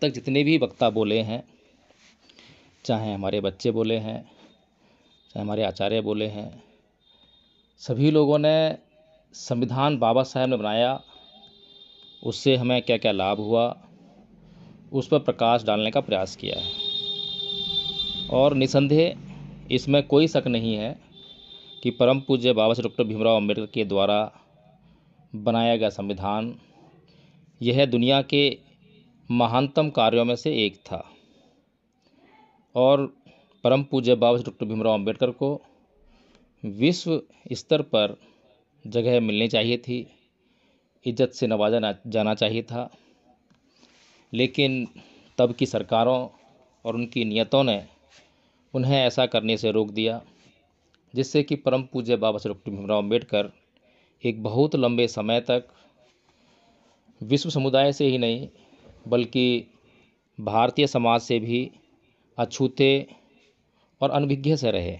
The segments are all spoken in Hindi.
तक जितने भी वक्ता बोले हैं, चाहे हमारे बच्चे बोले हैं, चाहे हमारे आचार्य बोले हैं, सभी लोगों ने संविधान बाबा साहेब ने बनाया, उससे हमें क्या क्या लाभ हुआ, उस पर प्रकाश डालने का प्रयास किया है। और निसंदेह इसमें कोई शक नहीं है कि परम पूज्य बाबा साहेब डॉक्टर भीमराव अम्बेडकर के द्वारा बनाया गया संविधान यह दुनिया के महानतम कार्यों में से एक था। और परम पूज्य बाबा साहेब डॉक्टर भीमराव अम्बेडकर को विश्व स्तर पर जगह मिलनी चाहिए थी, इज्जत से नवाजा जाना चाहिए था, लेकिन तब की सरकारों और उनकी नीयतों ने उन्हें ऐसा करने से रोक दिया, जिससे कि परम पूज्य बाबा साहेब डॉक्टर भीमराव अम्बेडकर एक बहुत लंबे समय तक विश्व समुदाय से ही नहीं बल्कि भारतीय समाज से भी अछूते और अनभिज्ञ से रहे।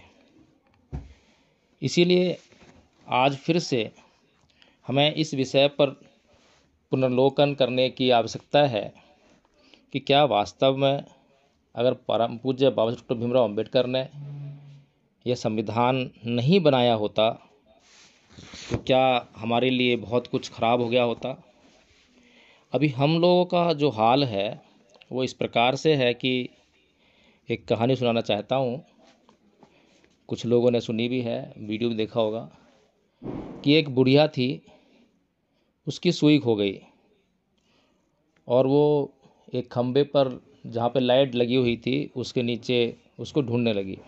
इसीलिए आज फिर से हमें इस विषय पर पुनर्लोकन करने की आवश्यकता है कि क्या वास्तव में अगर परम पूज्य बाबा साहेब डॉक्टर भीमराव अम्बेडकर ने यह संविधान नहीं बनाया होता तो क्या हमारे लिए बहुत कुछ खराब हो गया होता। अभी हम लोगों का जो हाल है वो इस प्रकार से है कि एक कहानी सुनाना चाहता हूँ, कुछ लोगों ने सुनी भी है, वीडियो भी देखा होगा, कि एक बुढ़िया थी, उसकी सुई खो गई और वो एक खम्भे पर जहाँ पे लाइट लगी हुई थी उसके नीचे उसको ढूंढने लगी।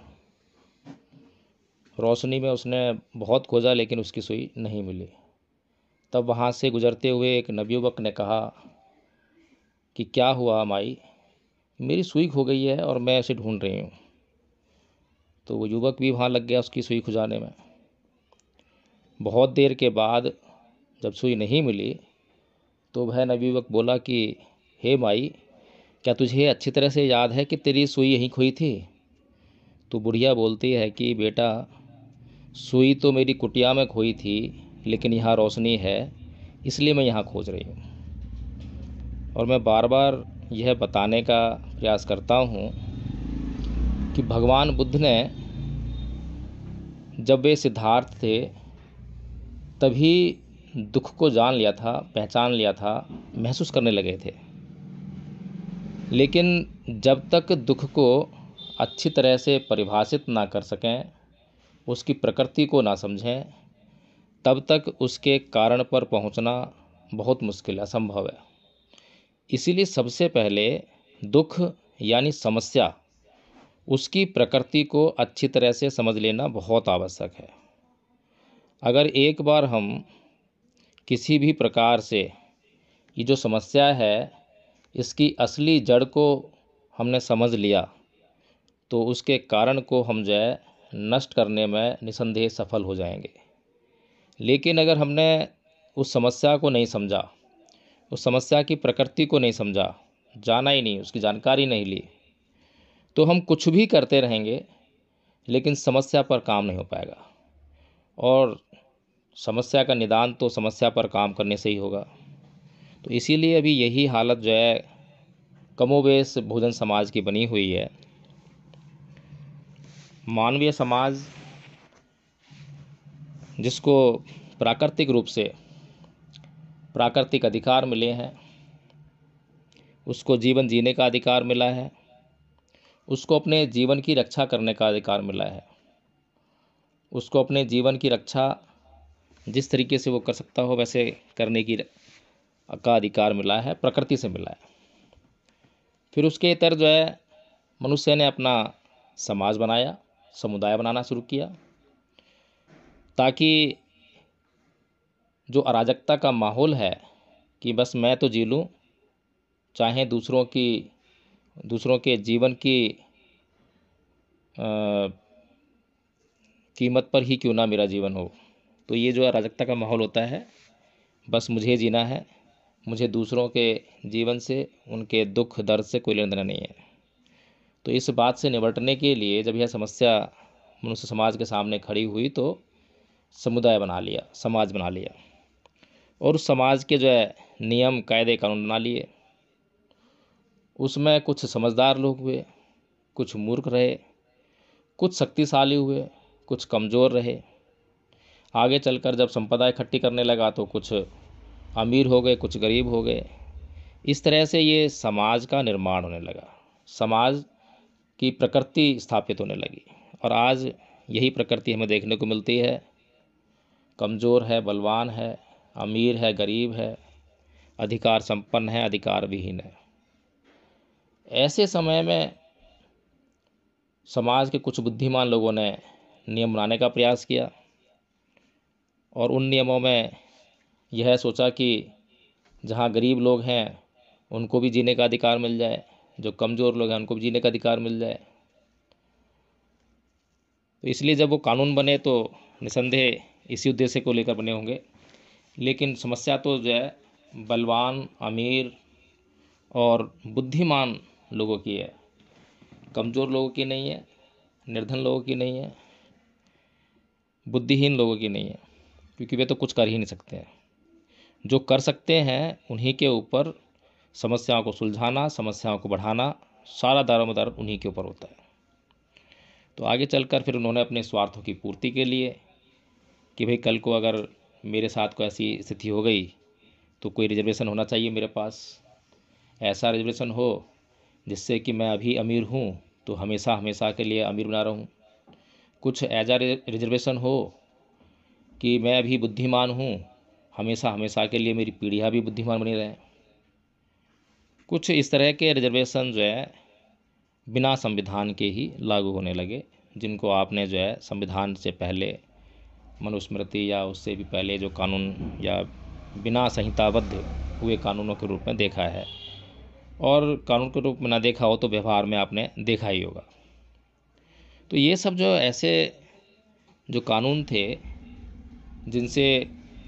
रोशनी में उसने बहुत खोजा लेकिन उसकी सुई नहीं मिली। तब वहाँ से गुजरते हुए एक नवयुवक ने कहा कि क्या हुआ माई, मेरी सुई खो गई है और मैं इसे ढूंढ रही हूँ। तो वो युवक भी वहाँ लग गया उसकी सुई खुजाने में। बहुत देर के बाद जब सुई नहीं मिली तो वह नवयुवक बोला कि हे माई, क्या तुझे अच्छी तरह से याद है कि तेरी सुई यहीं खोई थी। तो बुढ़िया बोलती है कि बेटा, सुई तो मेरी कुटिया में खोई थी लेकिन यहाँ रोशनी है इसलिए मैं यहाँ खोज रही हूँ। और मैं बार बार यह बताने का प्रयास करता हूँ कि भगवान बुद्ध ने जब वे सिद्धार्थ थे तभी दुख को जान लिया था, पहचान लिया था, महसूस करने लगे थे। लेकिन जब तक दुख को अच्छी तरह से परिभाषित ना कर सकें, उसकी प्रकृति को ना समझें, तब तक उसके कारण पर पहुंचना बहुत मुश्किल, असंभव है। इसीलिए सबसे पहले दुख यानी समस्या, उसकी प्रकृति को अच्छी तरह से समझ लेना बहुत आवश्यक है। अगर एक बार हम किसी भी प्रकार से ये जो समस्या है इसकी असली जड़ को हमने समझ लिया तो उसके कारण को हम जो है नष्ट करने में निसंदेह सफल हो जाएंगे। लेकिन अगर हमने उस समस्या को नहीं समझा, उस समस्या की प्रकृति को नहीं समझा, जाना ही नहीं, उसकी जानकारी नहीं ली, तो हम कुछ भी करते रहेंगे लेकिन समस्या पर काम नहीं हो पाएगा। और समस्या का निदान तो समस्या पर काम करने से ही होगा। तो इसीलिए अभी यही हालत जो है कमोबेश बहुजन समाज की बनी हुई है। मानवीय समाज जिसको प्राकृतिक रूप से प्राकृतिक अधिकार मिले हैं, उसको जीवन जीने का अधिकार मिला है, उसको अपने जीवन की रक्षा करने का अधिकार मिला है, उसको अपने जीवन की रक्षा जिस तरीके से वो कर सकता हो वैसे करने का अधिकार मिला है, प्रकृति से मिला है। फिर उसके इतर जो है मनुष्य ने अपना समाज बनाया, समुदाय बनाना शुरू किया, ताकि जो अराजकता का माहौल है कि बस मैं तो जी लूँ, चाहे दूसरों के जीवन की कीमत पर ही क्यों ना मेरा जीवन हो। तो ये जो अराजकता का माहौल होता है, बस मुझे जीना है, मुझे दूसरों के जीवन से, उनके दुख दर्द से कोई लेना देना नहीं है। तो इस बात से निपटने के लिए जब यह समस्या मनुष्य समाज के सामने खड़ी हुई तो समुदाय बना लिया, समाज बना लिया, और उस समाज के जो है नियम कायदे कानून बना लिए। उसमें कुछ समझदार लोग हुए, कुछ मूर्ख रहे, कुछ शक्तिशाली हुए, कुछ कमज़ोर रहे। आगे चलकर जब संपदा इकट्ठी करने लगा तो कुछ अमीर हो गए, कुछ गरीब हो गए। इस तरह से ये समाज का निर्माण होने लगा, समाज की प्रकृति स्थापित होने लगी। और आज यही प्रकृति हमें देखने को मिलती है। कमज़ोर है, बलवान है, अमीर है, गरीब है, अधिकार संपन्न है, अधिकार विहीन है। ऐसे समय में समाज के कुछ बुद्धिमान लोगों ने नियम बनाने का प्रयास किया और उन नियमों में यह सोचा कि जहाँ गरीब लोग हैं उनको भी जीने का अधिकार मिल जाए, जो कमज़ोर लोग हैं उनको भी जीने का अधिकार मिल जाए। तो इसलिए जब वो कानून बने तो निसंदेह इसी उद्देश्य को लेकर बने होंगे। लेकिन समस्या तो जो है बलवान, अमीर और बुद्धिमान लोगों की है, कमज़ोर लोगों की नहीं है, निर्धन लोगों की नहीं है, बुद्धिहीन लोगों की नहीं है, क्योंकि वे तो कुछ कर ही नहीं सकते हैं। जो कर सकते हैं उन्हीं के ऊपर समस्याओं को सुलझाना, समस्याओं को बढ़ाना, सारा दारोमदार उन्हीं के ऊपर होता है। तो आगे चलकर फिर उन्होंने अपने स्वार्थों की पूर्ति के लिए कि भाई कल को अगर मेरे साथ कोई ऐसी स्थिति हो गई तो कोई रिजर्वेशन होना चाहिए मेरे पास, ऐसा रिजर्वेशन हो जिससे कि मैं अभी अमीर हूँ तो हमेशा हमेशा के लिए अमीर बना रहूँ। कुछ ऐसा रिजर्वेशन हो कि मैं अभी बुद्धिमान हूँ, हमेशा हमेशा के लिए मेरी पीढ़ियाँ भी बुद्धिमान बनी रहें। कुछ इस तरह के रिजर्वेशन जो है बिना संविधान के ही लागू होने लगे, जिनको आपने जो है संविधान से पहले मनुस्मृति या उससे भी पहले जो कानून या बिना संहिताबद्ध हुए कानूनों के रूप में देखा है, और कानून के रूप में ना देखा हो तो व्यवहार में आपने देखा ही होगा। तो ये सब जो ऐसे जो कानून थे जिनसे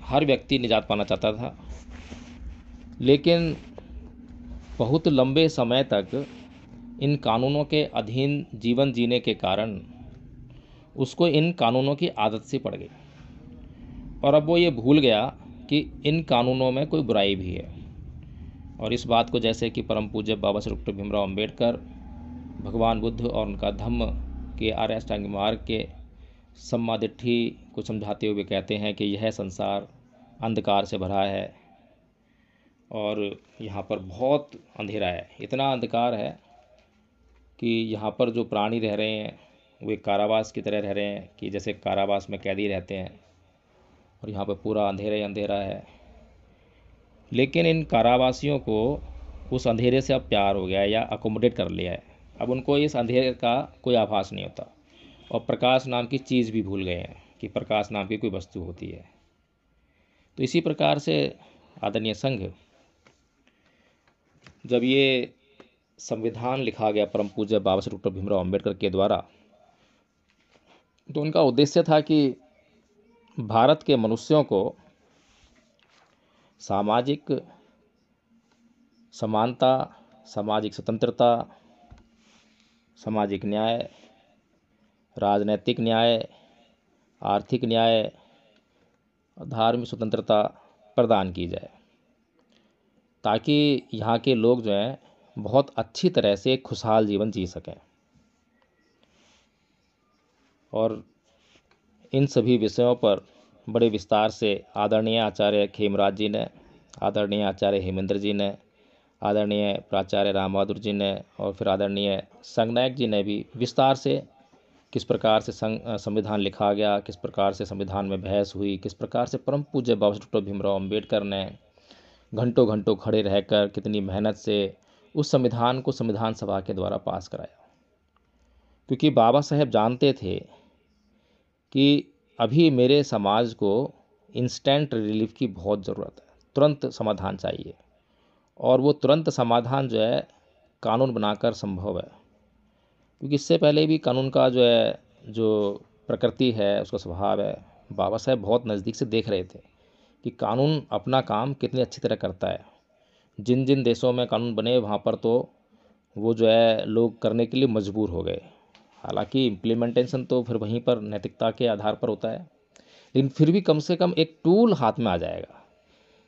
हर व्यक्ति निजात पाना चाहता था, लेकिन बहुत लंबे समय तक इन कानूनों के अधीन जीवन जीने के कारण उसको इन कानूनों की आदत सी पड़ गई और अब वो ये भूल गया कि इन कानूनों में कोई बुराई भी है। और इस बात को जैसे कि परम पूज्य बाबा साहेब डॉक्टर भीमराव अम्बेडकर भगवान बुद्ध और उनका धम्म के आर्य अष्टांगिक मार्ग के सम्मादिट्ठी को समझाते हुए कहते हैं कि यह संसार अंधकार से भरा है और यहाँ पर बहुत अंधेरा है, इतना अंधकार है कि यहाँ पर जो प्राणी रह रहे हैं वे कारावास की तरह रह रहे हैं, कि जैसे कारावास में कैदी रहते हैं और यहाँ पर पूरा अंधेरा ही अंधेरा है। लेकिन इन कारावासियों को उस अंधेरे से अब प्यार हो गया है या अकोमोडेट कर लिया है। अब उनको इस अंधेरे का कोई आभास नहीं होता और प्रकाश नाम की चीज़ भी भूल गए हैं कि प्रकाश नाम की कोई वस्तु होती है। तो इसी प्रकार से आदरणीय संघ, जब ये संविधान लिखा गया परम पूज्य बाबा साहेब डॉक्टर भीमराव अम्बेडकर के द्वारा, तो उनका उद्देश्य था कि भारत के मनुष्यों को सामाजिक समानता, सामाजिक स्वतंत्रता, सामाजिक न्याय, राजनैतिक न्याय, आर्थिक न्याय और धार्मिक स्वतंत्रता प्रदान की जाए, ताकि यहाँ के लोग जो हैं बहुत अच्छी तरह से खुशहाल जीवन जी सकें। और इन सभी विषयों पर बड़े विस्तार से आदरणीय आचार्य खेमराज जी ने, आदरणीय आचार्य हेमेंद्र जी ने, आदरणीय प्राचार्य राम बहादुर जी ने और फिर आदरणीय संगनायक जी ने भी विस्तार से किस प्रकार से संविधान लिखा गया, किस प्रकार से संविधान में बहस हुई, किस प्रकार से परम पूज्य बाबा साहेब डॉक्टर भीमराव अम्बेडकर ने घंटों घंटों खड़े रहकर कितनी मेहनत से उस संविधान को संविधान सभा के द्वारा पास कराया। क्योंकि बाबा साहेब जानते थे कि अभी मेरे समाज को इंस्टेंट रिलीफ की बहुत ज़रूरत है, तुरंत समाधान चाहिए, और वो तुरंत समाधान जो है कानून बनाकर संभव है। क्योंकि इससे पहले भी कानून का जो है जो प्रकृति है, उसका स्वभाव है, बाबा साहेब बहुत नज़दीक से देख रहे थे कि कानून अपना काम कितनी अच्छी तरह करता है। जिन जिन देशों में कानून बने वहाँ पर तो वो जो है लोग करने के लिए मजबूर हो गए। हालांकि इम्प्लीमेंटेशन तो फिर वहीं पर नैतिकता के आधार पर होता है, लेकिन फिर भी कम से कम एक टूल हाथ में आ जाएगा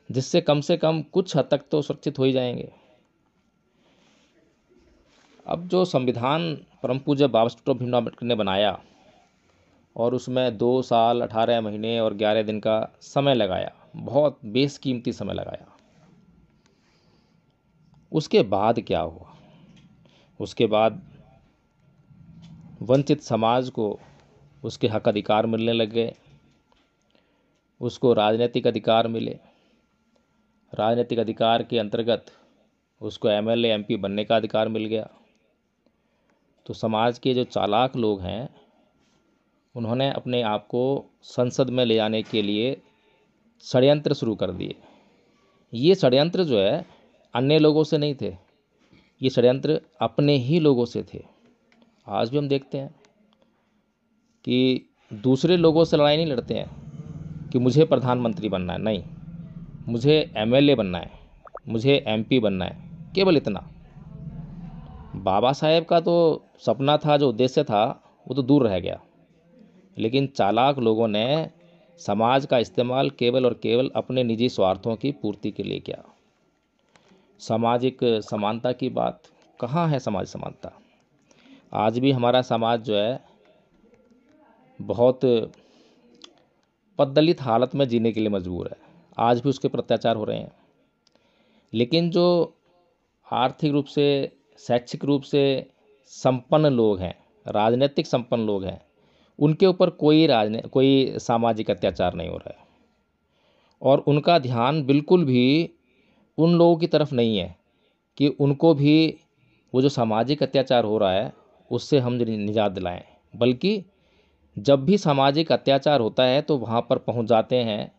जिससे कम से कम कुछ हद तक तो सुरक्षित हो ही जाएंगे। अब जो संविधान परम पूज्य बाबा साहेब भीमराव अम्बेडकर ने बनाया और उसमें 2 साल 18 महीने और 11 दिन का समय लगाया, बहुत बेशकीमती समय लगाया। उसके बाद क्या हुआ? उसके बाद वंचित समाज को उसके हक अधिकार मिलने लग गए, उसको राजनीतिक अधिकार मिले। राजनीतिक अधिकार के अंतर्गत उसको एमएलए एमपी बनने का अधिकार मिल गया। तो समाज के जो चालाक लोग हैं उन्होंने अपने आप को संसद में ले जाने के लिए षड्यंत्र शुरू कर दिए। ये षड्यंत्र जो है अन्य लोगों से नहीं थे, ये षड्यंत्र अपने ही लोगों से थे। आज भी हम देखते हैं कि दूसरे लोगों से लड़ाई नहीं लड़ते हैं कि मुझे प्रधानमंत्री बनना है, नहीं, मुझे एमएलए बनना है, मुझे एमपी बनना है, केवल इतना। बाबा साहेब का तो सपना था, जो उद्देश्य था वो तो दूर रह गया। लेकिन चालाक लोगों ने समाज का इस्तेमाल केवल और केवल अपने निजी स्वार्थों की पूर्ति के लिए किया। सामाजिक समानता की बात कहाँ है? समाज समानता आज भी हमारा समाज जो है बहुत पद्दलित हालत में जीने के लिए मजबूर है। आज भी उसके पर अत्याचार हो रहे हैं। लेकिन जो आर्थिक रूप से, शैक्षिक रूप से संपन्न लोग हैं, राजनीतिक संपन्न लोग हैं, उनके ऊपर कोई सामाजिक अत्याचार नहीं हो रहा है। और उनका ध्यान बिल्कुल भी उन लोगों की तरफ नहीं है कि उनको भी वो जो सामाजिक अत्याचार हो रहा है उससे हम निजात दिलाएं। बल्कि जब भी सामाजिक अत्याचार होता है तो वहाँ पर पहुँच जाते हैं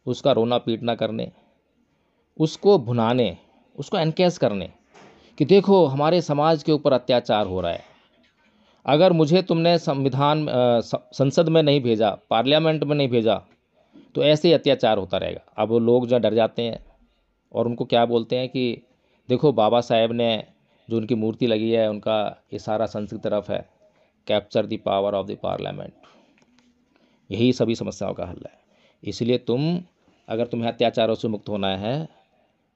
उसका रोना पीटना करने, उसको भुनाने, उसको एनकेस करने कि देखो हमारे समाज के ऊपर अत्याचार हो रहा है। अगर मुझे तुमने संसद में नहीं भेजा, पार्लियामेंट में नहीं भेजा, तो ऐसे ही अत्याचार होता रहेगा। अब वो लोग जो डर जाते हैं और उनको क्या बोलते हैं कि देखो बाबा साहेब ने जो उनकी मूर्ति लगी है उनका इशारा संसद की तरफ है, capture the power of the parliament. यही सभी समस्याओं का हल है। इसलिए अगर तुम्हें अत्याचारों से मुक्त होना है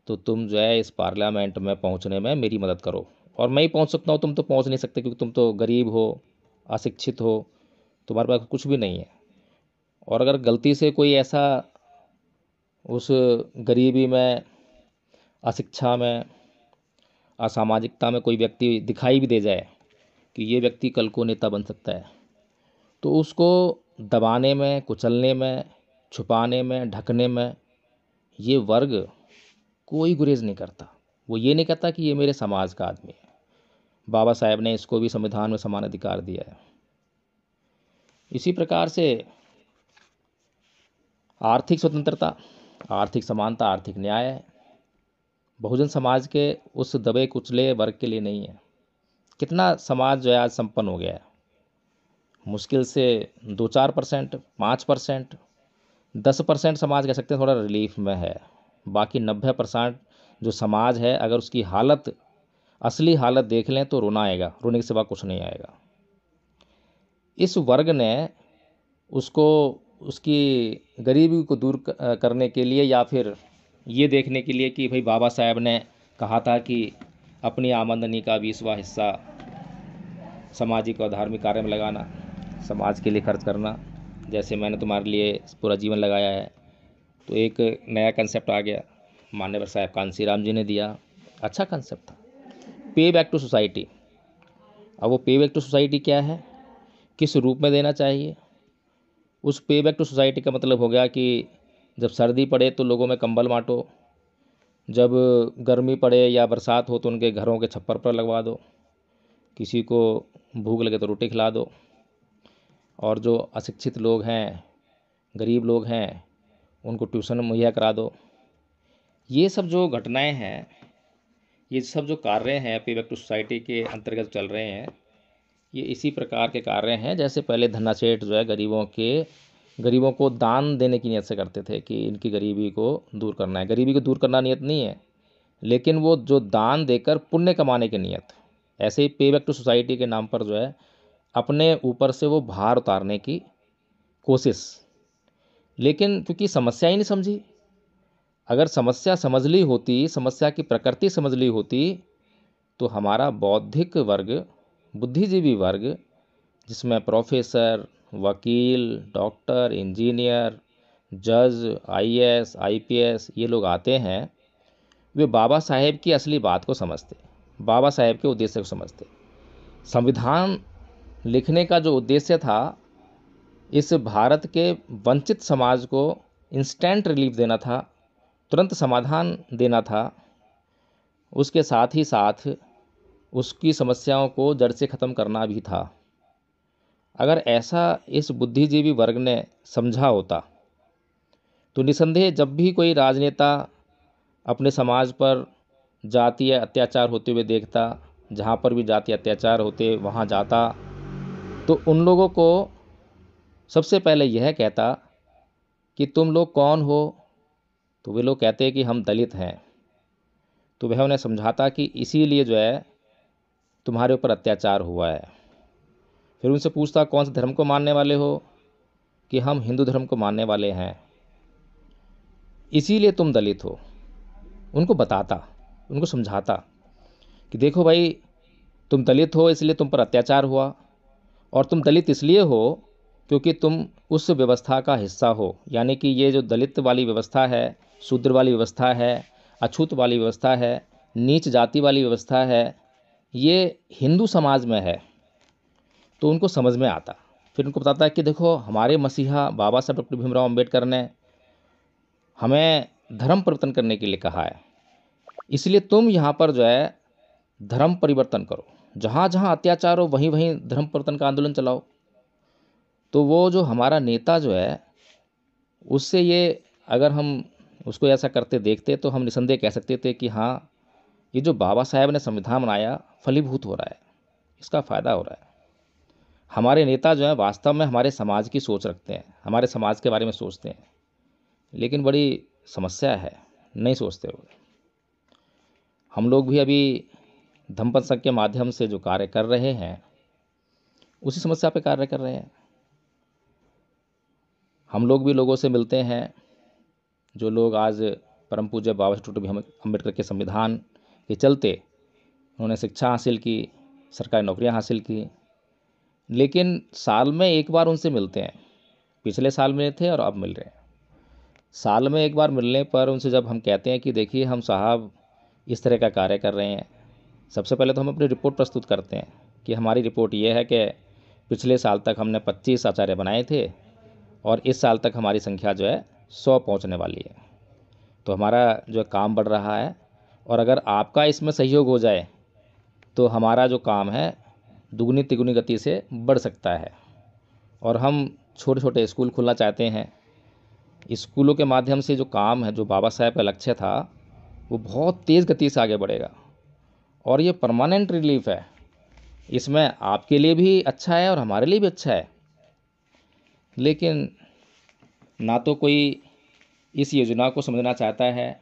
तो तुम जो है इस पार्लियामेंट में पहुंचने में मेरी मदद करो। और मैं ही पहुंच सकता हूं, तुम तो पहुंच नहीं सकते क्योंकि तुम तो गरीब हो, अशिक्षित हो, तुम्हारे पास कुछ भी नहीं है। और अगर गलती से कोई ऐसा उस गरीबी में, अशिक्षा में, असामाजिकता में कोई व्यक्ति दिखाई भी दे जाए कि ये व्यक्ति कल को नेता बन सकता है, तो उसको दबाने में, कुचलने में, छुपाने में, ढकने में ये वर्ग कोई गुरेज नहीं करता। वो ये नहीं कहता कि ये मेरे समाज का आदमी है। बाबा साहेब ने इसको भी संविधान में समान अधिकार दिया है। इसी प्रकार से आर्थिक स्वतंत्रता, आर्थिक समानता, आर्थिक न्याय बहुजन समाज के उस दबे कुचले वर्ग के लिए नहीं है। कितना समाज जो है आज संपन्न हो गया है। मुश्किल से 2-4%, 5%, 10% समाज कह सकते हैं थोड़ा रिलीफ में है। बाकी 90% जो समाज है, अगर उसकी हालत, असली हालत देख लें तो रोना आएगा, रोने के सिवा कुछ नहीं आएगा। इस वर्ग ने उसको उसकी गरीबी को दूर करने के लिए या फिर ये देखने के लिए कि भाई बाबा साहेब ने कहा था कि अपनी आमदनी का 20वां हिस्सा सामाजिक और धार्मिक कार्य में लगाना, समाज के लिए खर्च करना, जैसे मैंने तुम्हारे लिए पूरा जीवन लगाया है। तो एक नया कंसेप्ट आ गया, मान्यवर साहब कांसी राम जी ने दिया। अच्छा कंसेप्ट था, पे बैक टू सोसाइटी। अब वो पे बैक टू सोसाइटी क्या है, किस रूप में देना चाहिए? उस पे बैक टू सोसाइटी का मतलब हो गया कि जब सर्दी पड़े तो लोगों में कंबल बांटो, जब गर्मी पड़े या बरसात हो तो उनके घरों के छप्पर पर लगवा दो, किसी को भूख लगे तो रोटी खिला दो, और जो अशिक्षित लोग हैं, गरीब लोग हैं, उनको ट्यूशन मुहैया करा दो। ये सब जो घटनाएं हैं, ये सब जो कार्य हैं पे बैक टू सोसाइटी के अंतर्गत चल रहे हैं, ये इसी प्रकार के कार्य हैं जैसे पहले धन्ना सेठ जो है गरीबों को दान देने की नीयत से करते थे कि इनकी गरीबी को दूर करना है। गरीबी को दूर करना नियत नहीं है, लेकिन वो जो दान देकर पुण्य कमाने की नीयत। ऐसे ही पे बैक टू सोसाइटी के नाम पर जो है अपने ऊपर से वो भार उतारने की कोशिश। लेकिन क्योंकि समस्या ही नहीं समझी। अगर समस्या समझ ली होती, समस्या की प्रकृति समझ ली होती, तो हमारा बौद्धिक वर्ग, बुद्धिजीवी वर्ग, जिसमें प्रोफेसर, वकील, डॉक्टर, इंजीनियर, जज, आईएएस, आईपीएस ये लोग आते हैं, वे बाबा साहेब की असली बात को समझते, बाबा साहेब के उद्देश्य को समझते। संविधान लिखने का जो उद्देश्य था, इस भारत के वंचित समाज को इंस्टेंट रिलीफ देना था, तुरंत समाधान देना था। उसके साथ ही साथ उसकी समस्याओं को जड़ से ख़त्म करना भी था। अगर ऐसा इस बुद्धिजीवी वर्ग ने समझा होता तो निसंदेह जब भी कोई राजनेता अपने समाज पर जातीय अत्याचार होते हुए देखता, जहाँ पर भी जातीय अत्याचार होते वहाँ जाता, तो उन लोगों को सबसे पहले यह कहता कि तुम लोग कौन हो। तो वे लोग कहते कि हम दलित हैं। तो वह उन्हें समझाता कि इसीलिए जो है तुम्हारे ऊपर अत्याचार हुआ है। फिर उनसे पूछता कौन से धर्म को मानने वाले हो, कि हम हिंदू धर्म को मानने वाले हैं, इसीलिए तुम दलित हो। उनको बताता, उनको समझाता कि देखो भाई, तुम दलित हो इसलिए तुम पर अत्याचार हुआ, और तुम दलित इसलिए हो क्योंकि तुम उस व्यवस्था का हिस्सा हो। यानी कि ये जो दलित वाली व्यवस्था है, शूद्र वाली व्यवस्था है, अछूत वाली व्यवस्था है, नीच जाति वाली व्यवस्था है, ये हिंदू समाज में है। तो उनको समझ में आता। फिर उनको बताता है कि देखो, हमारे मसीहा बाबा साहब डॉक्टर भीमराव अम्बेडकर ने हमें धर्म परिवर्तन करने के लिए कहा है, इसलिए तुम यहाँ पर जो है धर्म परिवर्तन करो, जहाँ जहाँ अत्याचार हो वहीं वहीं धर्म परिवर्तन का आंदोलन चलाओ। तो वो जो हमारा नेता जो है, उससे ये अगर हम उसको ऐसा करते देखते तो हम निसंदेह कह सकते थे कि हाँ, ये जो बाबा साहेब ने संविधान बनाया फलीभूत हो रहा है, इसका फ़ायदा हो रहा है। हमारे नेता जो है वास्तव में हमारे समाज की सोच रखते हैं, हमारे समाज के बारे में सोचते हैं, लेकिन बड़ी समस्या है, नहीं सोचते हुए। हम लोग भी अभी धम्मपद संघ के माध्यम से जो कार्य कर रहे हैं, उसी समस्या पे कार्य कर रहे हैं। हम लोग भी लोगों से मिलते हैं, जो लोग आज परम पूज्य बाबा साहब डॉक्टर भीमराव अम्बेडकर के संविधान के चलते उन्होंने शिक्षा हासिल की, सरकारी नौकरियां हासिल की, लेकिन साल में एक बार उनसे मिलते हैं। पिछले साल मिले थे और अब मिल रहे हैं। साल में एक बार मिलने पर उनसे जब हम कहते हैं कि देखिए हम साहब इस तरह का कार्य कर रहे हैं, सबसे पहले तो हम अपनी रिपोर्ट प्रस्तुत करते हैं कि हमारी रिपोर्ट ये है कि पिछले साल तक हमने 25 आचार्य बनाए थे और इस साल तक हमारी संख्या जो है 100 पहुंचने वाली है। तो हमारा जो काम बढ़ रहा है, और अगर आपका इसमें सहयोग हो जाए तो हमारा जो काम है दुगनी तिगुनी गति से बढ़ सकता है। और हम छोटे छोटे स्कूल खोलना चाहते हैं। स्कूलों के माध्यम से जो काम है, जो बाबा साहेब का लक्ष्य था, वो बहुत तेज़ गति से आगे बढ़ेगा और ये परमानेंट रिलीफ है। इसमें आपके लिए भी अच्छा है और हमारे लिए भी अच्छा है। लेकिन ना तो कोई इस योजना को समझना चाहता है,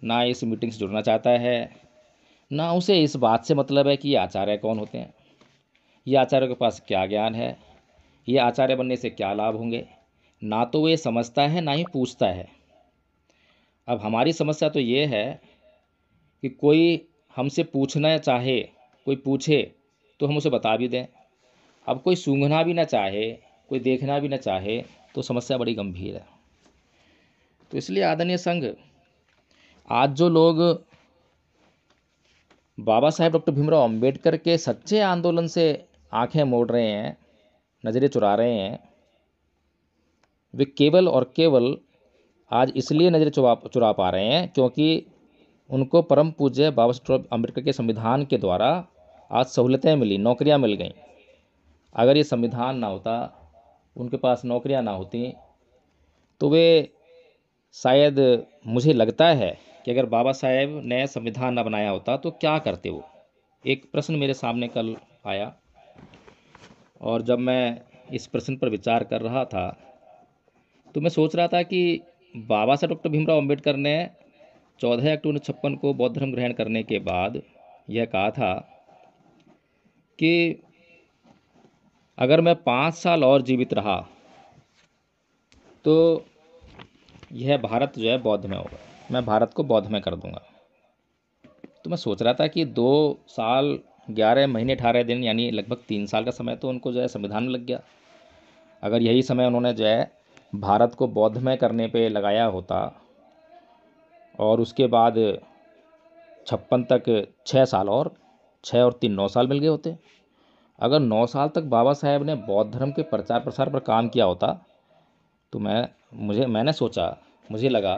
ना इस मीटिंग से जुड़ना चाहता है, ना उसे इस बात से मतलब है कि ये आचार्य कौन होते हैं, ये आचार्य के पास क्या ज्ञान है, ये आचार्य बनने से क्या लाभ होंगे। ना तो वो ये समझता है, ना ही पूछता है। अब हमारी समस्या तो ये है कि कोई हमसे पूछना चाहे, कोई पूछे तो हम उसे बता भी दें। अब कोई सूंघना भी ना चाहे, कोई देखना भी ना चाहे, तो समस्या बड़ी गंभीर है। तो इसलिए आदरणीय संघ, आज जो लोग बाबा साहेब डॉक्टर भीमराव अम्बेडकर के सच्चे आंदोलन से आंखें मोड़ रहे हैं, नज़रें चुरा रहे हैं, वे केवल और केवल आज इसलिए नज़रें चुरा पा रहे हैं क्योंकि उनको परम पूज्य बाबा साहेब अम्बेडकर के संविधान के द्वारा आज सहूलतें मिली, नौकरियां मिल गईं। अगर ये संविधान ना होता, उनके पास नौकरियां ना होती, तो वे शायद, मुझे लगता है कि अगर बाबा साहेब ने संविधान ना बनाया होता तो क्या करते वो। एक प्रश्न मेरे सामने कल आया, और जब मैं इस प्रश्न पर विचार कर रहा था तो मैं सोच रहा था कि बाबा साहब डॉक्टर भीमराव अम्बेडकर ने 14 अक्टूबर 1956 को बौद्ध धर्म ग्रहण करने के बाद यह कहा था कि अगर मैं 5 साल और जीवित रहा तो यह भारत जो है बौद्ध में होगा, मैं भारत को बौद्ध में कर दूंगा। तो मैं सोच रहा था कि 2 साल 11 महीने 18 दिन यानी लगभग 3 साल का समय तो उनको जो है संविधान में लग गया। अगर यही समय उन्होंने जो है भारत को बौद्धमय करने पे लगाया होता और उसके बाद 56 तक 6 साल और 6 और 3 9 साल मिल गए होते। अगर 9 साल तक बाबा साहेब ने बौद्ध धर्म के प्रचार प्रसार पर काम किया होता तो मैंने सोचा, मुझे लगा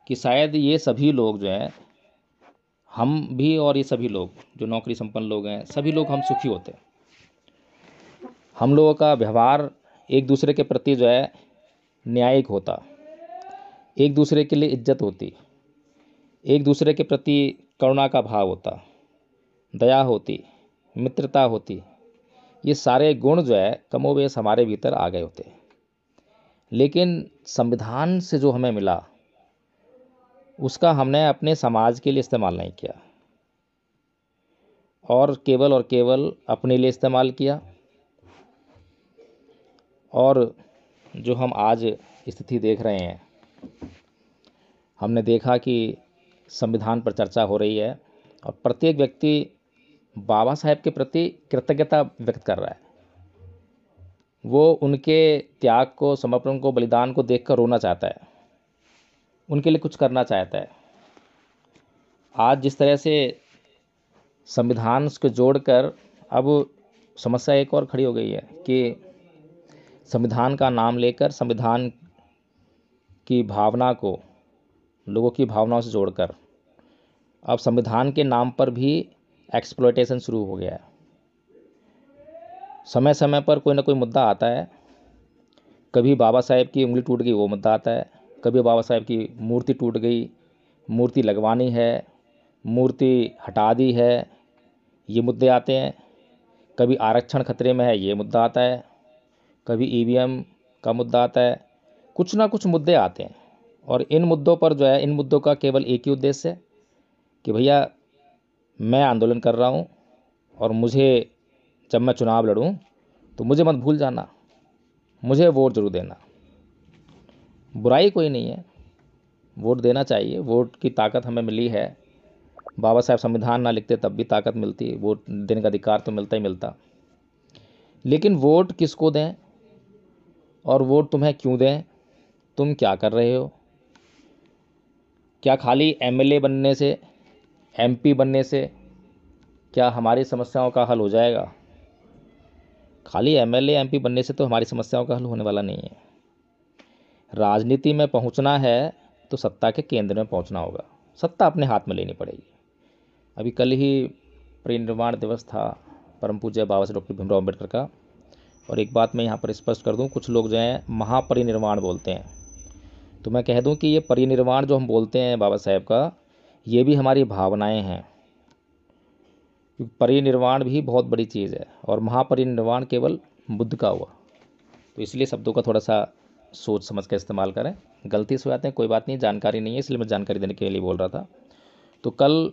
कि शायद ये सभी लोग जो हैं, हम भी और ये सभी लोग जो नौकरी संपन्न लोग हैं, सभी लोग हम सुखी होते। हम लोगों का व्यवहार एक दूसरे के प्रति जो है न्यायिक होता, एक दूसरे के लिए इज्जत होती, एक दूसरे के प्रति करुणा का भाव होता, दया होती, मित्रता होती। ये सारे गुण जो है कमोबेश हमारे भीतर आ गए होते। लेकिन संविधान से जो हमें मिला उसका हमने अपने समाज के लिए इस्तेमाल नहीं किया और केवल अपने लिए इस्तेमाल किया। और जो हम आज स्थिति देख रहे हैं, हमने देखा कि संविधान पर चर्चा हो रही है और प्रत्येक व्यक्ति बाबा साहेब के प्रति कृतज्ञता व्यक्त कर रहा है। वो उनके त्याग को, समर्पण को, बलिदान को देखकर रोना चाहता है, उनके लिए कुछ करना चाहता है। आज जिस तरह से संविधान को जोड़कर अब समस्या एक और खड़ी हो गई है कि संविधान का नाम लेकर संविधान की भावना को लोगों की भावनाओं से जोड़कर अब संविधान के नाम पर भी एक्सप्लॉयटेशन शुरू हो गया है। समय समय पर कोई ना कोई मुद्दा आता है। कभी बाबा साहेब की उंगली टूट गई, वो मुद्दा आता है। कभी बाबा साहेब की मूर्ति टूट गई, मूर्ति लगवानी है, मूर्ति हटा दी है, ये मुद्दे आते हैं। कभी आरक्षण खतरे में है, ये मुद्दा आता है। कभी ईवीएम का मुद्दा आता है। कुछ ना कुछ मुद्दे आते हैं और इन मुद्दों पर जो है, इन मुद्दों का केवल एक ही उद्देश्य है कि भैया मैं आंदोलन कर रहा हूँ और मुझे जब मैं चुनाव लड़ूं तो मुझे मत भूल जाना, मुझे वोट जरूर देना। बुराई कोई नहीं है, वोट देना चाहिए। वोट की ताकत हमें मिली है। बाबा साहब संविधान ना लिखते तब भी ताकत मिलती, वोट देने का अधिकार तो मिलता ही मिलता। लेकिन वोट किसको दें और वोट तुम्हें क्यों दें? तुम क्या कर रहे हो? क्या खाली एमएलए बनने से, एमपी बनने से क्या हमारी समस्याओं का हल हो जाएगा? खाली एमएलए एमपी बनने से तो हमारी समस्याओं का हल होने वाला नहीं है। राजनीति में पहुंचना है तो सत्ता के केंद्र में पहुंचना होगा, सत्ता अपने हाथ में लेनी पड़ेगी। अभी कल ही परिनिर्वाण दिवस था परम पूज्य बाबा साहब डॉक्टर भीमराव अम्बेडकर का। और एक बात मैं यहाँ पर स्पष्ट कर दूँ, कुछ लोग जो हैं महापरिनिर्वाण बोलते हैं, तो मैं कह दूँ कि ये परिनिर्वाण जो हम बोलते हैं बाबा साहेब का, ये भी हमारी भावनाएं हैं। परिनिर्वाण भी बहुत बड़ी चीज़ है और महापरिनिर्वाण केवल बुद्ध का हुआ। तो इसलिए शब्दों का थोड़ा सा सोच समझ कर इस्तेमाल करें। गलती से हो जाते हैं, कोई बात नहीं, जानकारी नहीं है, इसलिए मैं जानकारी देने के लिए बोल रहा था। तो कल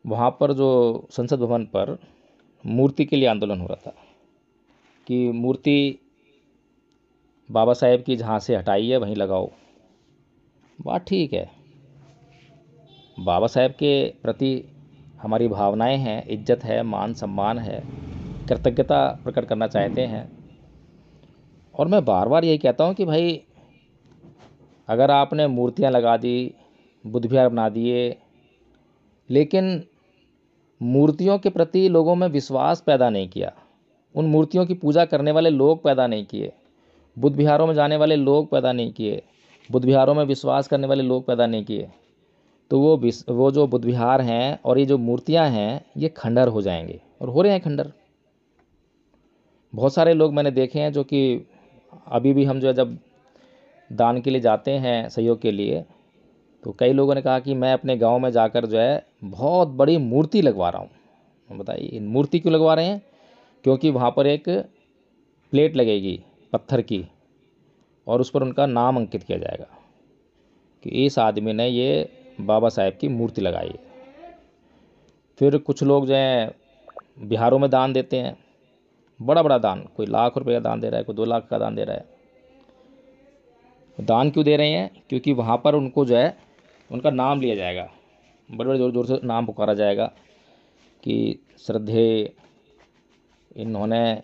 वहाँ पर जो संसद भवन पर मूर्ति के लिए आंदोलन हो रहा था कि मूर्ति बाबा साहेब की जहाँ से हटाई है वहीं लगाओ। बात ठीक है, बाबा साहेब के प्रति हमारी भावनाएं हैं, इज्जत है, मान सम्मान है, कृतज्ञता प्रकट करना चाहते हैं। और मैं बार बार यही कहता हूं कि भाई अगर आपने मूर्तियां लगा दी, बुद्ध विहार बना दिए, लेकिन मूर्तियों के प्रति लोगों में विश्वास पैदा नहीं किया, उन मूर्तियों की पूजा करने वाले लोग पैदा नहीं किए, बुद्ध विहारों में जाने वाले लोग पैदा नहीं किए, बुद्ध विहारों में विश्वास करने वाले लोग पैदा नहीं किए, तो वो जो बुद्ध विहार हैं और ये जो मूर्तियां हैं ये खंडर हो जाएंगे और हो रहे हैं खंडर। बहुत सारे लोग मैंने देखे हैं जो कि अभी भी हम जो है जब दान के लिए जाते हैं सहयोग के लिए, तो कई लोगों ने कहा कि मैं अपने गांव में जाकर जो है बहुत बड़ी मूर्ति लगवा रहा हूँ। बताइए मूर्ति क्यों लगवा रहे हैं? क्योंकि वहाँ पर एक प्लेट लगेगी पत्थर की और उस पर उनका नाम अंकित किया जाएगा कि इस आदमी ने ये बाबा साहेब की मूर्ति लगाई है। फिर कुछ लोग जो हैं बिहारों में दान देते हैं, बड़ा बड़ा दान, कोई लाख रुपए का दान दे रहा है, कोई 2 लाख का दान दे रहा है। दान क्यों दे रहे हैं? क्योंकि वहाँ पर उनको जो है उनका नाम लिया जाएगा, बड़े बड़े जोर जोर से नाम पुकारा जाएगा कि श्रद्धेय, इन्होंने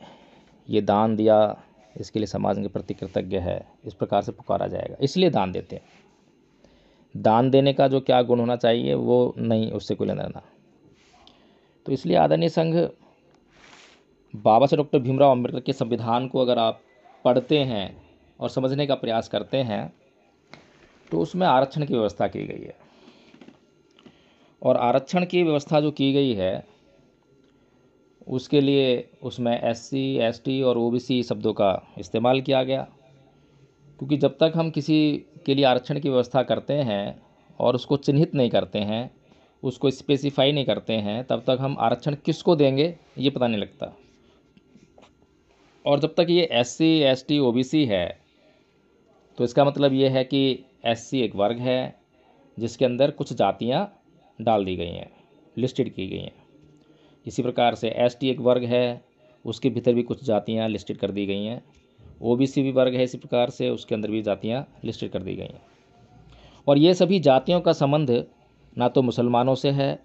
ये दान दिया, इसके लिए समाज के प्रति कृतज्ञ है, इस प्रकार से पुकारा जाएगा। इसलिए दान देते हैं। दान देने का जो क्या गुण होना चाहिए वो नहीं, उससे कोई लेना देना। तो इसलिए आदरणीय संघ, बाबा साहेब डॉक्टर भीमराव अम्बेडकर के संविधान को अगर आप पढ़ते हैं और समझने का प्रयास करते हैं तो उसमें आरक्षण की व्यवस्था की गई है। और आरक्षण की व्यवस्था जो की गई है उसके लिए उसमें SC, ST और OBC शब्दों का इस्तेमाल किया गया, क्योंकि जब तक हम किसी के लिए आरक्षण की व्यवस्था करते हैं और उसको चिन्हित नहीं करते हैं, उसको स्पेसिफाई नहीं करते हैं, तब तक हम आरक्षण किसको देंगे ये पता नहीं लगता। और जब तक ये SC, ST, OBC है तो इसका मतलब ये है कि SC एक वर्ग है जिसके अंदर कुछ जातियां डाल दी गई हैं, लिस्टेड की गई हैं। इसी प्रकार से ST एक वर्ग है, उसके भीतर भी कुछ जातियां लिस्टेड कर दी गई हैं। OBC भी वर्ग है इसी प्रकार से, उसके अंदर भी जातियां लिस्टेड कर दी गई हैं। और ये सभी जातियों का संबंध ना तो मुसलमानों से है,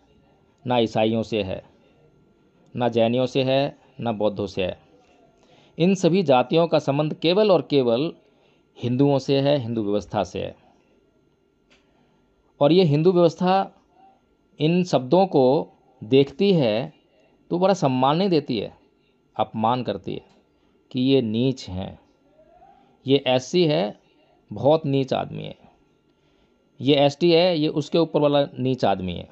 ना ईसाइयों से है, ना जैनियों से है, ना बौद्धों से है। इन सभी जातियों का संबंध केवल और केवल हिंदुओं से है, हिंदू व्यवस्था से है। और ये हिंदू व्यवस्था इन शब्दों को देखती है तो बड़ा सम्मान नहीं देती है, अपमान करती है कि ये नीच हैं, ये SC है, बहुत नीच आदमी है, ये ST है, ये उसके ऊपर वाला नीच आदमी है,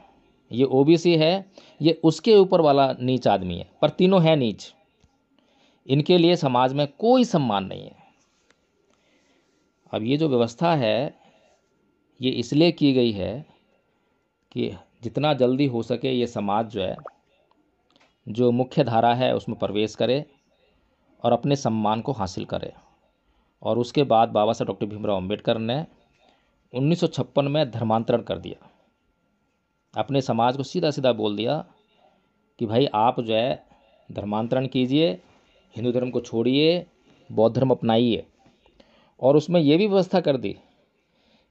ये OBC है, ये उसके ऊपर वाला नीच आदमी है, पर तीनों हैं नीच। इनके लिए समाज में कोई सम्मान नहीं है। अब ये जो व्यवस्था है ये इसलिए की गई है कि जितना जल्दी हो सके ये समाज जो है, जो मुख्य धारा है उसमें प्रवेश करे और अपने सम्मान को हासिल करे। और उसके बाद बाबा साहब डॉक्टर भीमराव अम्बेडकर ने 1956 में धर्मांतरण कर दिया। अपने समाज को सीधा सीधा बोल दिया कि भाई आप जो है धर्मांतरण कीजिए, हिंदू धर्म को छोड़िए, बौद्ध धर्म अपनाइए। और उसमें यह भी व्यवस्था कर दी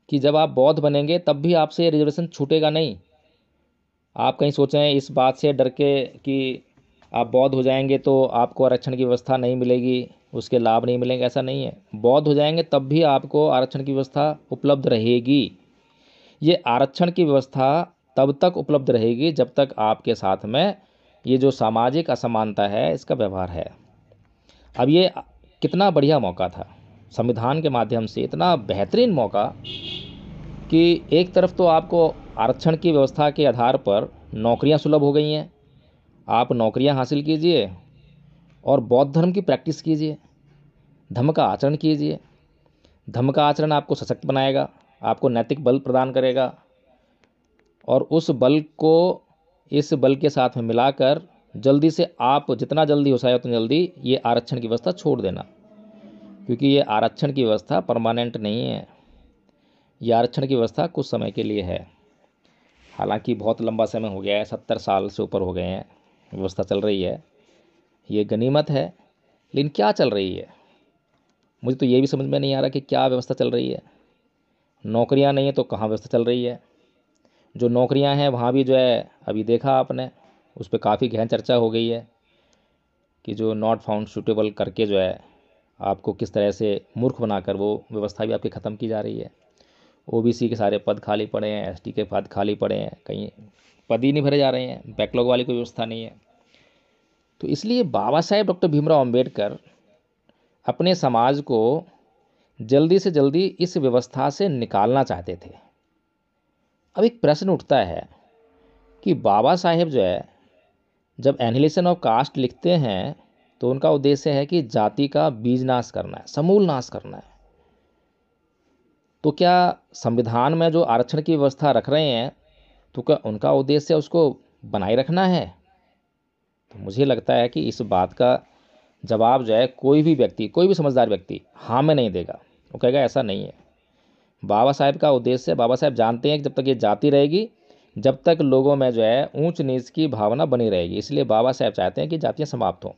कि जब आप बौद्ध बनेंगे तब भी आपसे ये रिजर्वेशन छूटेगा नहीं। आप कहीं सोचें इस बात से डर के कि आप बौद्ध हो जाएंगे तो आपको आरक्षण की व्यवस्था नहीं मिलेगी, उसके लाभ नहीं मिलेंगे, ऐसा नहीं है। बौद्ध हो जाएंगे तब भी आपको आरक्षण की व्यवस्था उपलब्ध रहेगी। ये आरक्षण की व्यवस्था तब तक उपलब्ध रहेगी जब तक आपके साथ में ये जो सामाजिक असमानता है इसका व्यवहार है। अब ये कितना बढ़िया मौका था, संविधान के माध्यम से इतना बेहतरीन मौका कि एक तरफ तो आपको आरक्षण की व्यवस्था के आधार पर नौकरियां सुलभ हो गई हैं, आप नौकरियां हासिल कीजिए और बौद्ध धर्म की प्रैक्टिस कीजिए, धर्म का आचरण कीजिए। धर्म का आचरण आपको सशक्त बनाएगा, आपको नैतिक बल प्रदान करेगा, और उस बल को इस बल के साथ में मिलाकर जल्दी से आप जितना जल्दी हो सके उतना जल्दी ये आरक्षण की व्यवस्था छोड़ देना, क्योंकि ये आरक्षण की व्यवस्था परमानेंट नहीं है। ये आरक्षण की व्यवस्था कुछ समय के लिए है। हालांकि बहुत लंबा समय हो गया है, 70 साल से ऊपर हो गए हैं व्यवस्था चल रही है। ये गनीमत है, लेकिन क्या चल रही है मुझे तो ये भी समझ में नहीं आ रहा कि क्या व्यवस्था चल रही है। नौकरियां नहीं है तो कहाँ व्यवस्था चल रही है। जो नौकरियां हैं वहाँ भी जो है, अभी देखा आपने, उस पर काफ़ी गहन चर्चा हो गई है कि जो नॉट फाउंड सूटेबल करके जो है आपको किस तरह से मूर्ख बनाकर वो व्यवस्था भी आपकी ख़त्म की जा रही है। OBC के सारे पद खाली पड़े हैं, ST के पद खाली पड़े हैं, कहीं पद ही नहीं भरे जा रहे हैं, बैकलॉग वाली कोई व्यवस्था नहीं है। तो इसलिए बाबा साहेब डॉक्टर भीमराव अम्बेडकर अपने समाज को जल्दी से जल्दी इस व्यवस्था से निकालना चाहते थे। अब एक प्रश्न उठता है कि बाबा साहेब जो है जब एनिहिलेशन ऑफ कास्ट लिखते हैं तो उनका उद्देश्य है कि जाति का बीज नाश करना है, समूल नाश करना है। तो क्या संविधान में जो आरक्षण की व्यवस्था रख रहे हैं तो क्या उनका उद्देश्य उसको बनाए रखना है? तो मुझे लगता है कि इस बात का जवाब जो है कोई भी व्यक्ति, कोई भी समझदार व्यक्ति हाँ में नहीं देगा। वो कहेगा ऐसा नहीं है। बाबा साहेब का उद्देश्य, बाबा साहेब जानते हैं कि जब तक ये जाति रहेगी, जब तक लोगों में जो है ऊंच नीच की भावना बनी रहेगी, इसलिए बाबा साहेब चाहते हैं कि जातियाँ समाप्त हों।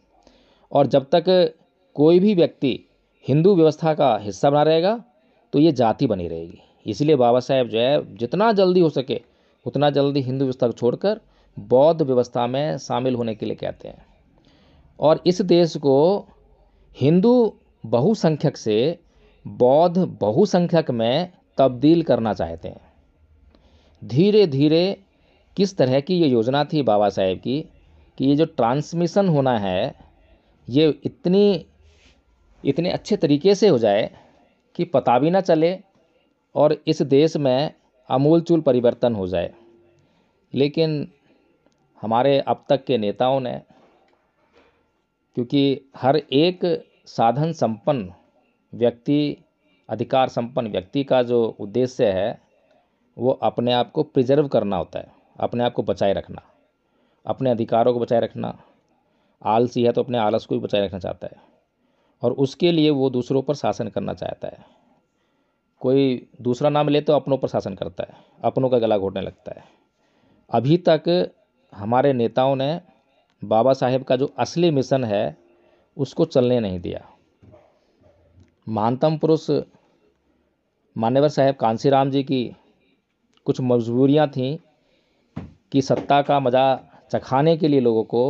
और जब तक कोई भी व्यक्ति हिंदू व्यवस्था का हिस्सा बना रहेगा तो ये जाति बनी रहेगी। इसलिए बाबा साहेब जो है जितना जल्दी हो सके उतना जल्दी हिंदू व्यवस्था को छोड़कर बौद्ध व्यवस्था में शामिल होने के लिए कहते हैं। और इस देश को हिंदू बहुसंख्यक से बौद्ध बहुसंख्यक में तब्दील करना चाहते हैं। धीरे धीरे किस तरह की ये योजना थी बाबा साहेब की कि ये जो ट्रांसमिशन होना है ये इतने अच्छे तरीके से हो जाए कि पता भी ना चले और इस देश में आमूलचूल परिवर्तन हो जाए। लेकिन हमारे अब तक के नेताओं ने, क्योंकि हर एक साधन संपन्न व्यक्ति, अधिकार संपन्न व्यक्ति का जो उद्देश्य है वो अपने आप को प्रिजर्व करना होता है, अपने आप को बचाए रखना, अपने अधिकारों को बचाए रखना। आलसी है तो अपने आलस को भी बचाए रखना चाहता है और उसके लिए वो दूसरों पर शासन करना चाहता है। कोई दूसरा नाम ले तो अपनों पर शासन करता है, अपनों का गला घोटने लगता है। अभी तक हमारे नेताओं ने बाबा साहेब का जो असली मिशन है उसको चलने नहीं दिया। महानतम पुरुष मान्यवर साहेब कांसीराम जी की कुछ मजबूरियां थीं कि सत्ता का मज़ा चखाने के लिए लोगों को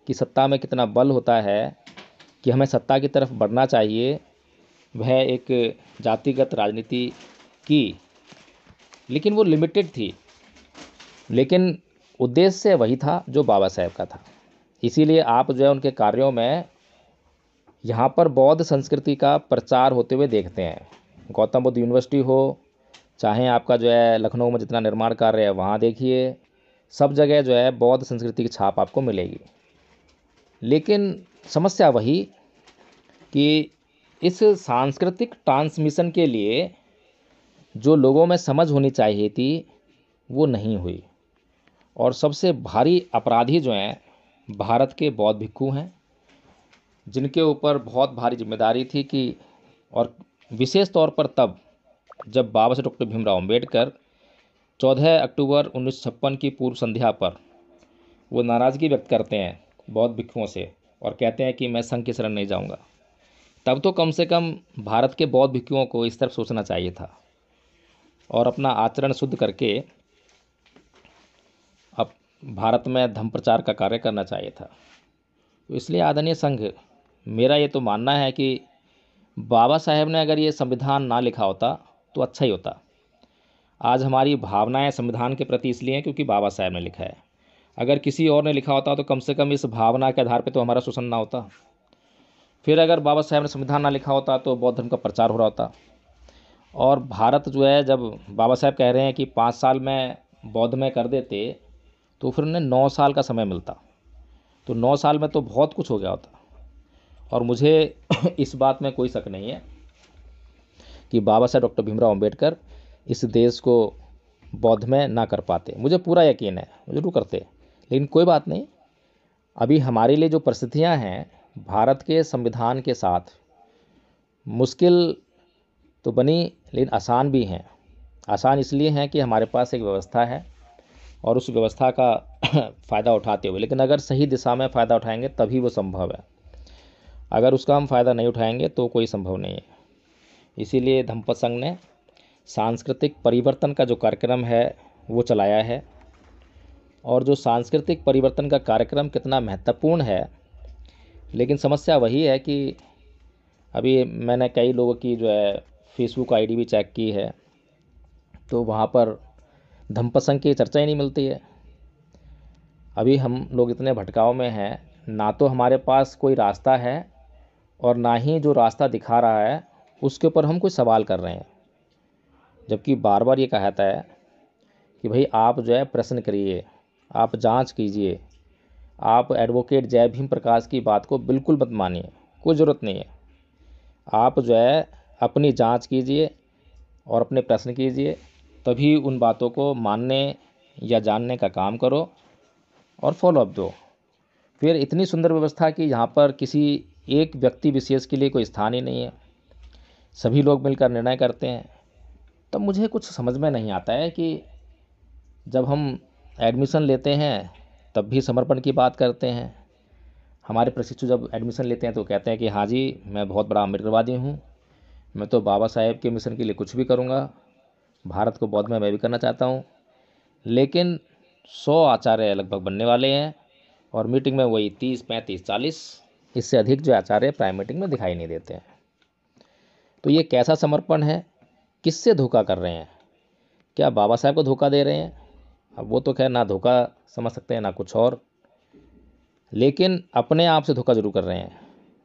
कि सत्ता में कितना बल होता है, कि हमें सत्ता की तरफ बढ़ना चाहिए, वह एक जातिगत राजनीति की, लेकिन वो लिमिटेड थी। लेकिन उद्देश्य वही था जो बाबा साहेब का था। इसीलिए आप जो है उनके कार्यों में यहाँ पर बौद्ध संस्कृति का प्रचार होते हुए देखते हैं। गौतम बुद्ध यूनिवर्सिटी हो, चाहे आपका जो है लखनऊ में जितना निर्माण कार्य है वहाँ देखिए, सब जगह जो है बौद्ध संस्कृति की छाप आपको मिलेगी। लेकिन समस्या वही कि इस सांस्कृतिक ट्रांसमिशन के लिए जो लोगों में समझ होनी चाहिए थी वो नहीं हुई। और सबसे भारी अपराधी जो हैं भारत के बौद्ध भिक्षु हैं, जिनके ऊपर बहुत भारी जिम्मेदारी थी कि, और विशेष तौर पर तब जब बाबा साहेब डॉक्टर भीमराव अंबेडकर 14 अक्टूबर 1956 की पूर्व संध्या पर वो नाराज़गी व्यक्त करते हैं बौद्ध भिक्षुओं से और कहते हैं कि मैं संघ की शरण नहीं जाऊंगा, तब तो कम से कम भारत के बौद्ध भिक्षुओं को इस तरफ सोचना चाहिए था और अपना आचरण शुद्ध करके अब भारत में धर्म प्रचार का कार्य करना चाहिए था। तो इसलिए आदरणीय संघ, मेरा ये तो मानना है कि बाबा साहेब ने अगर ये संविधान ना लिखा होता तो अच्छा ही होता। आज हमारी भावनाएं संविधान के प्रति इसलिए हैं क्योंकि बाबा साहेब ने लिखा है। अगर किसी और ने लिखा होता तो कम से कम इस भावना के आधार पर तो हमारा शोषण ना होता। फिर अगर बाबा साहेब ने संविधान ना लिखा होता तो बौद्ध धर्म का प्रचार हो रहा होता। और भारत जो है, जब बाबा साहेब कह रहे हैं कि 5 साल में बौद्ध में कर देते तो फिर उन्हें 9 साल का समय मिलता, तो 9 साल में तो बहुत कुछ हो गया होता। और मुझे इस बात में कोई शक नहीं है कि बाबा साहेब डॉक्टर भीमराव अंबेडकर इस देश को बौद्ध में ना कर पाते। मुझे पूरा यकीन है वो जरूर करते, लेकिन कोई बात नहीं। अभी हमारे लिए जो परिस्थितियां हैं भारत के संविधान के साथ, मुश्किल तो बनी लेकिन आसान भी हैं। आसान इसलिए हैं कि हमारे पास एक व्यवस्था है और उस व्यवस्था का फ़ायदा उठाते हुए, लेकिन अगर सही दिशा में फ़ायदा उठाएंगे तभी वो संभव है। अगर उसका हम फ़ायदा नहीं उठाएंगे तो कोई संभव नहीं है। इसीलिए धम्मपद संघ ने सांस्कृतिक परिवर्तन का जो कार्यक्रम है वो चलाया है। और जो सांस्कृतिक परिवर्तन का कार्यक्रम कितना महत्वपूर्ण है, लेकिन समस्या वही है कि अभी मैंने कई लोगों की जो है फेसबुक आईडी भी चेक की है, तो वहाँ पर धम्मपद संघ की चर्चा ही नहीं मिलती है। अभी हम लोग इतने भटकाव में हैं, ना तो हमारे पास कोई रास्ता है और ना ही जो रास्ता दिखा रहा है उसके ऊपर हम कोई सवाल कर रहे हैं। जबकि बार बार ये कहा जाता है कि भाई आप जो है प्रश्न करिए, आप जांच कीजिए, आप एडवोकेट जय भीम प्रकाश की बात को बिल्कुल मत मानिए, कोई ज़रूरत नहीं है। आप जो है अपनी जांच कीजिए और अपने प्रश्न कीजिए, तभी उन बातों को मानने या जानने का काम करो और फॉलो अप दो। फिर इतनी सुंदर व्यवस्था कि यहाँ पर किसी एक व्यक्ति विशेष के लिए कोई स्थान ही नहीं है, सभी लोग मिलकर निर्णय करते हैं। तब मुझे कुछ समझ में नहीं आता है कि जब हम एडमिशन लेते हैं तब भी समर्पण की बात करते हैं। हमारे प्रशिक्षु जब एडमिशन लेते हैं तो कहते हैं कि हाँ जी, मैं बहुत बड़ा अम्बेडकरवादी हूँ, मैं तो बाबा साहेब के मिशन के लिए कुछ भी करूँगा, भारत को बौद्ध में मैं भी करना चाहता हूँ। लेकिन 100 आचार्य लगभग बनने वाले हैं और मीटिंग में वही 30, 35, 40, इससे अधिक जो आचार्य प्राइम मीटिंग में दिखाई नहीं देते हैं। तो ये कैसा समर्पण है? किससे धोखा कर रहे हैं? क्या बाबा साहब को धोखा दे रहे हैं? अब वो तो खैर ना धोखा समझ सकते हैं ना कुछ और, लेकिन अपने आप से धोखा जरूर कर रहे हैं।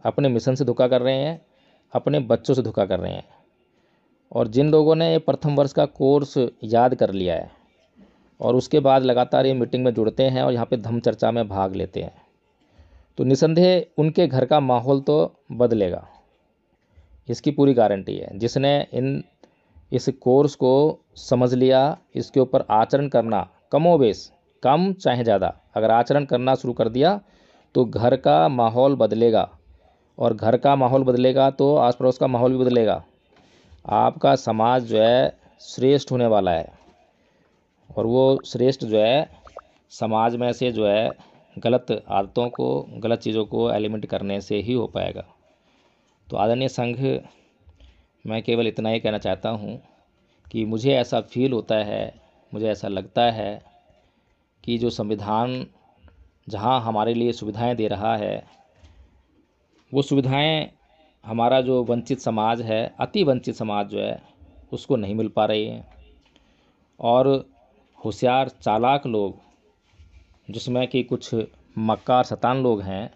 अपने मिशन से धोखा कर रहे हैं, अपने बच्चों से धोखा कर रहे हैं। और जिन लोगों ने ये प्रथम वर्ष का कोर्स याद कर लिया है और उसके बाद लगातार ये मीटिंग में जुड़ते हैं और यहाँ पे धम्म चर्चा में भाग लेते हैं, तो निसंदेह उनके घर का माहौल तो बदलेगा, इसकी पूरी गारंटी है। जिसने इस कोर्स को समझ लिया, इसके ऊपर आचरण करना कमोबेश, कम चाहे ज़्यादा, अगर आचरण करना शुरू कर दिया तो घर का माहौल बदलेगा। और घर का माहौल बदलेगा तो आस पड़ोस का माहौल भी बदलेगा। आपका समाज जो है श्रेष्ठ होने वाला है, और वो श्रेष्ठ जो है समाज में से जो है गलत आदतों को, गलत चीज़ों को एलिमिनेट करने से ही हो पाएगा। तो आदरणीय संघ, मैं केवल इतना ही कहना चाहता हूँ कि मुझे ऐसा फील होता है, मुझे ऐसा लगता है कि जो संविधान जहाँ हमारे लिए सुविधाएं दे रहा है, वो सुविधाएं हमारा जो वंचित समाज है, अति वंचित समाज जो है, उसको नहीं मिल पा रही हैं। और होशियार चालाक लोग, जिसमें कि कुछ मक्कार शैतान लोग हैं,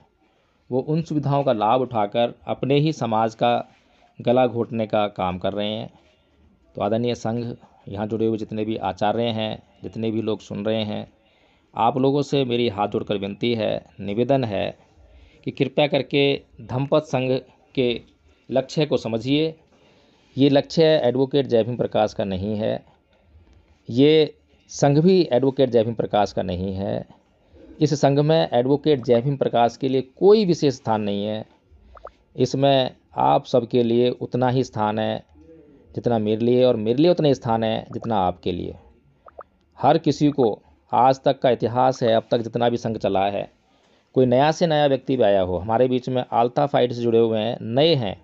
वो उन सुविधाओं का लाभ उठाकर अपने ही समाज का गला घोटने का काम कर रहे हैं। तो आदरणीय संघ, यहाँ जुड़े हुए जितने भी आचार्य हैं, जितने भी लोग सुन रहे हैं, आप लोगों से मेरी हाथ जोड़कर विनती है, निवेदन है कि कृपया करके धम्मपद संघ के लक्ष्य को समझिए। ये लक्ष्य एडवोकेट जय भीम प्रकाश का नहीं है, ये संघ भी एडवोकेट जय भीम प्रकाश का नहीं है। इस संघ में एडवोकेट जय भीम प्रकाश के लिए कोई विशेष स्थान नहीं है। इसमें आप सबके लिए उतना ही स्थान है जितना मेरे लिए, और मेरे लिए उतना ही स्थान है जितना आपके लिए। हर किसी को, आज तक का इतिहास है, अब तक जितना भी संघ चला है, कोई नया से नया व्यक्ति भी आया हो, हमारे बीच में आल्ता फाइट से जुड़े हुए हैं, नए हैं,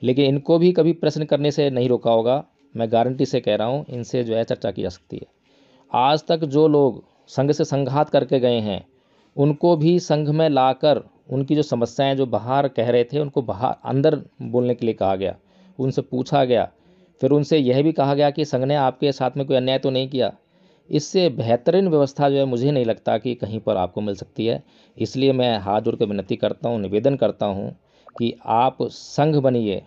लेकिन इनको भी कभी प्रश्न करने से नहीं रोका होगा। मैं गारंटी से कह रहा हूँ, इनसे जो है चर्चा की जा सकती है। आज तक जो लोग संघ से संघात करके गए हैं, उनको भी संघ में लाकर उनकी जो समस्याएं जो बाहर कह रहे थे, उनको बाहर अंदर बोलने के लिए कहा गया, उनसे पूछा गया, फिर उनसे यह भी कहा गया कि संघ ने आपके साथ में कोई अन्याय तो नहीं किया। इससे बेहतरीन व्यवस्था जो है मुझे नहीं लगता कि कहीं पर आपको मिल सकती है। इसलिए मैं हाथ जोड़ कर विनती करता हूँ, निवेदन करता हूँ कि आप संघ बनिए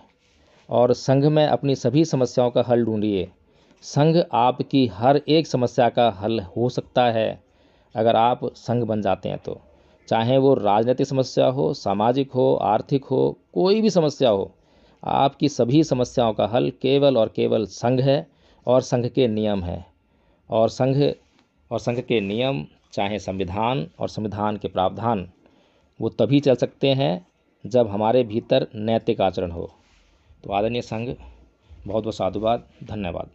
और संघ में अपनी सभी समस्याओं का हल ढूंढिए। संघ आपकी हर एक समस्या का हल हो सकता है अगर आप संघ बन जाते हैं तो। चाहे वो राजनीतिक समस्या हो, सामाजिक हो, आर्थिक हो, कोई भी समस्या हो, आपकी सभी समस्याओं का हल केवल और केवल संघ है और संघ के नियम है। और संघ के नियम, चाहे संविधान और संविधान के प्रावधान, वो तभी चल सकते हैं जब हमारे भीतर नैतिक आचरण हो। तो आदरणीय संघ, बहुत बहुत साधुवाद, धन्यवाद।